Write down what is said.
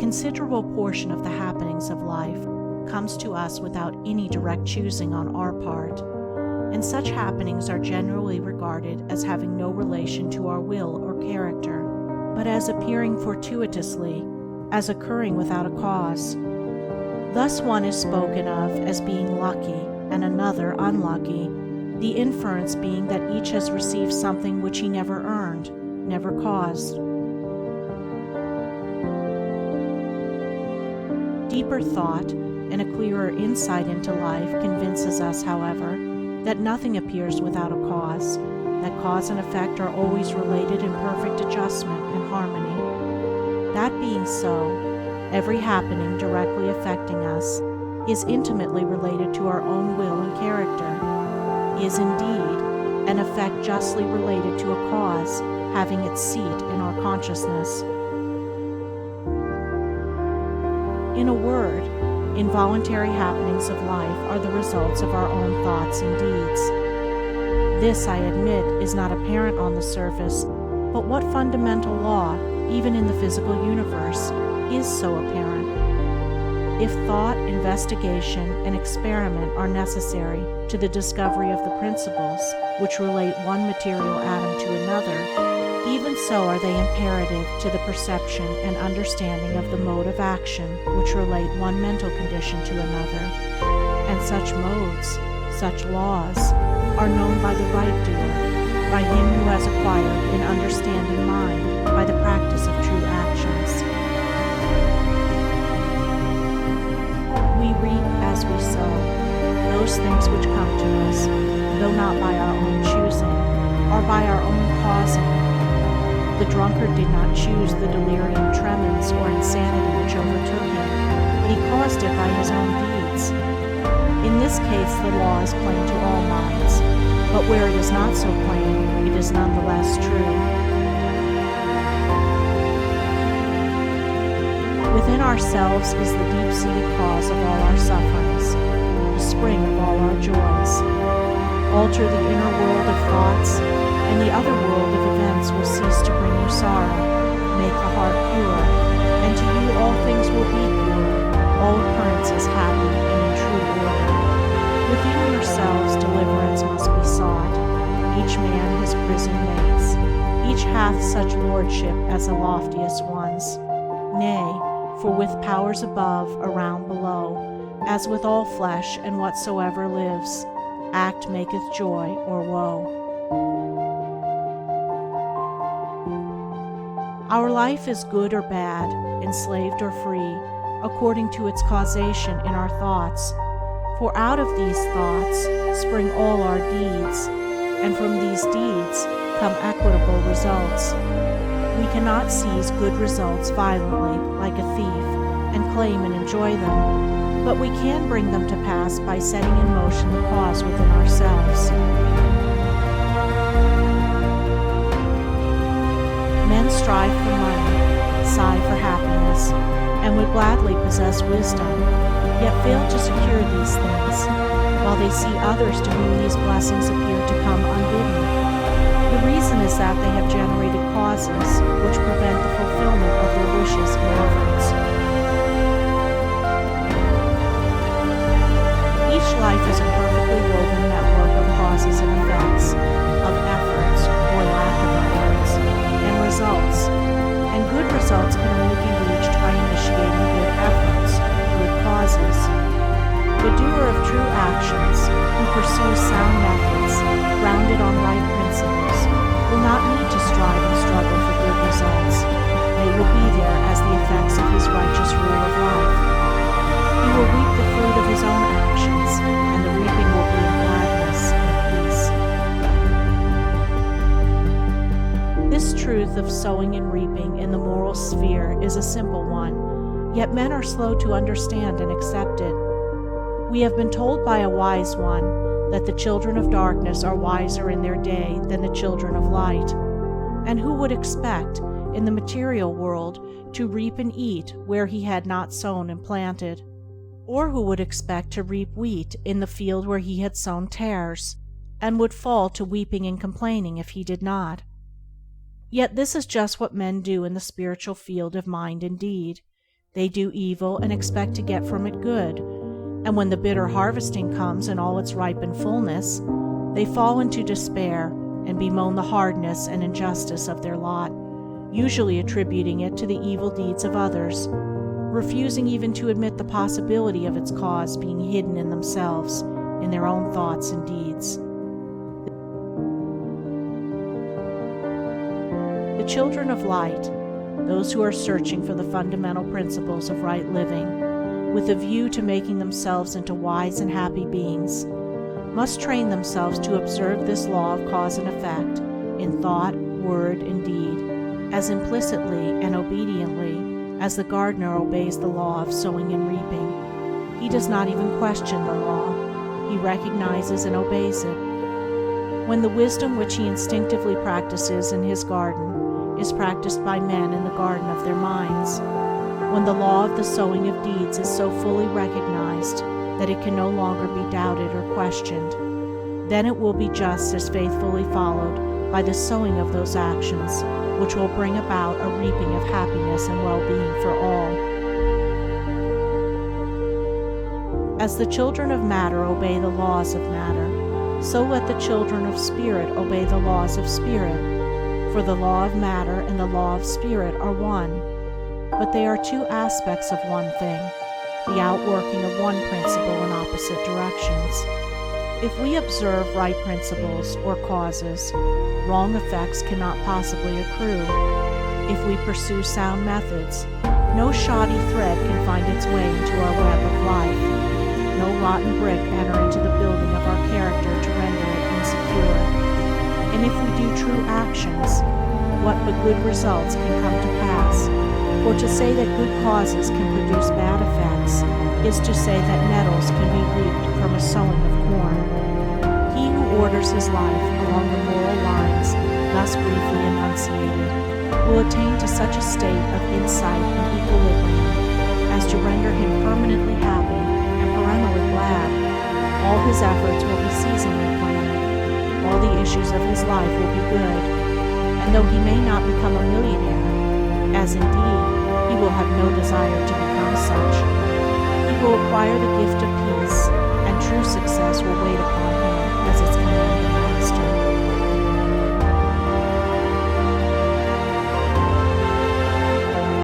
considerable portion of the happenings of life comes to us without any direct choosing on our part, and such happenings are generally regarded as having no relation to our will or character, but as appearing fortuitously, as occurring without a cause. Thus one is spoken of as being lucky and another unlucky, the inference being that each has received something which he never earned, never caused. Deeper thought and a clearer insight into life convinces us, however, that nothing appears without a cause, that cause and effect are always related in perfect adjustment and harmony. That being so, every happening directly affecting us is intimately related to our own will and character, is indeed an effect justly related to a cause having its seat in our consciousness. In a word, involuntary happenings of life are the results of our own thoughts and deeds. This, I admit, is not apparent on the surface, but what fundamental law, even in the physical universe, is so apparent? If thought, investigation, and experiment are necessary to the discovery of the principles which relate one material atom to another, even so are they imperative to the perception and understanding of the mode of action which relate one mental condition to another. And such modes, such laws, are known by the right doer, by him who has acquired an understanding mind by the practice of true actions. We reap as we sow. Those things which come to us, though not by our own choosing, are by our own causing. The drunkard did not choose the delirium tremens or insanity which overtook him. He caused it by his own deeds. In this case, the law is plain to all minds, but where it is not so plain, it is nonetheless true. Within ourselves is the deep-seated cause of all our sufferings, the spring of all our joys. Alter the inner world of thoughts, and the other world of events will cease to bring you sorrow. Make the heart pure, and to you all things will be pure, all occurrences happy and in true order. Within yourselves deliverance must be sought. Each man his prison makes. Each hath such lordship as the loftiest ones. Nay, for with powers above, around, below, as with all flesh and whatsoever lives, act maketh joy or woe. Our life is good or bad, enslaved or free, according to its causation in our thoughts. For out of these thoughts spring all our deeds, and from these deeds come equitable results. We cannot seize good results violently, like a thief, and claim and enjoy them, but we can bring them to pass by setting in motion the cause within ourselves. Men strive for money, sigh for happiness, and would gladly possess wisdom, yet fail to secure these things, while they see others to whom these blessings appear to come unbidden. The reason is that they have generated causes which prevent the fulfillment of their wishes and efforts. Each life is a perfectly woven network of causes and effects, of efforts or lack of efforts, and results, and good results can only be reached by initiating good efforts, good causes. The doer of true actions, who pursues sound methods, grounded on right principles, will not need to strive and struggle for good results. They will be there as the effects of his righteous rule of life. He will reap the fruit of his own actions, and the reaping will be in gladness and peace. This truth of sowing and reaping in the moral sphere is a simple one, yet men are slow to understand and accept it. We have been told by a wise one that the children of darkness are wiser in their day than the children of light. And who would expect, in the material world, to reap and eat where he had not sown and planted? Or who would expect to reap wheat in the field where he had sown tares, and would fall to weeping and complaining if he did not? Yet this is just what men do in the spiritual field of mind and deed. They do evil and expect to get from it good, and when the bitter harvesting comes in all its ripened fullness, they fall into despair and bemoan the hardness and injustice of their lot, usually attributing it to the evil deeds of others, refusing even to admit the possibility of its cause being hidden in themselves, in their own thoughts and deeds. The children of light, those who are searching for the fundamental principles of right living, with a view to making themselves into wise and happy beings, must train themselves to observe this law of cause and effect in thought, word, and deed, as implicitly and obediently as the gardener obeys the law of sowing and reaping. He does not even question the law. He recognizes and obeys it. When the wisdom which he instinctively practices in his garden is practiced by men in the garden of their minds, when the law of the sowing of deeds is so fully recognized that it can no longer be doubted or questioned, then it will be just as faithfully followed by the sowing of those actions which will bring about a reaping of happiness and well-being for all. As the children of matter obey the laws of matter, so let the children of spirit obey the laws of spirit. For the law of matter and the law of spirit are one, but they are two aspects of one thing, the outworking of one principle in opposite directions. If we observe right principles or causes, wrong effects cannot possibly accrue. If we pursue sound methods, no shoddy thread can find its way into our web of life, no rotten brick enter into the building of our character to render it insecure. And if we do true actions, what but good results can come to pass? For to say that good causes can produce bad effects is to say that nettles can be reaped from a sowing of corn. He who orders his life along the moral lines thus briefly enunciated will attain to such a state of insight and equilibrium as to render him permanently happy and perennially glad. All his efforts will be seasonally planned. All the issues of his life will be good, and though he may not become a millionaire, as indeed he will have no desire to become such, he will acquire the gift of peace, and true success will wait upon him as its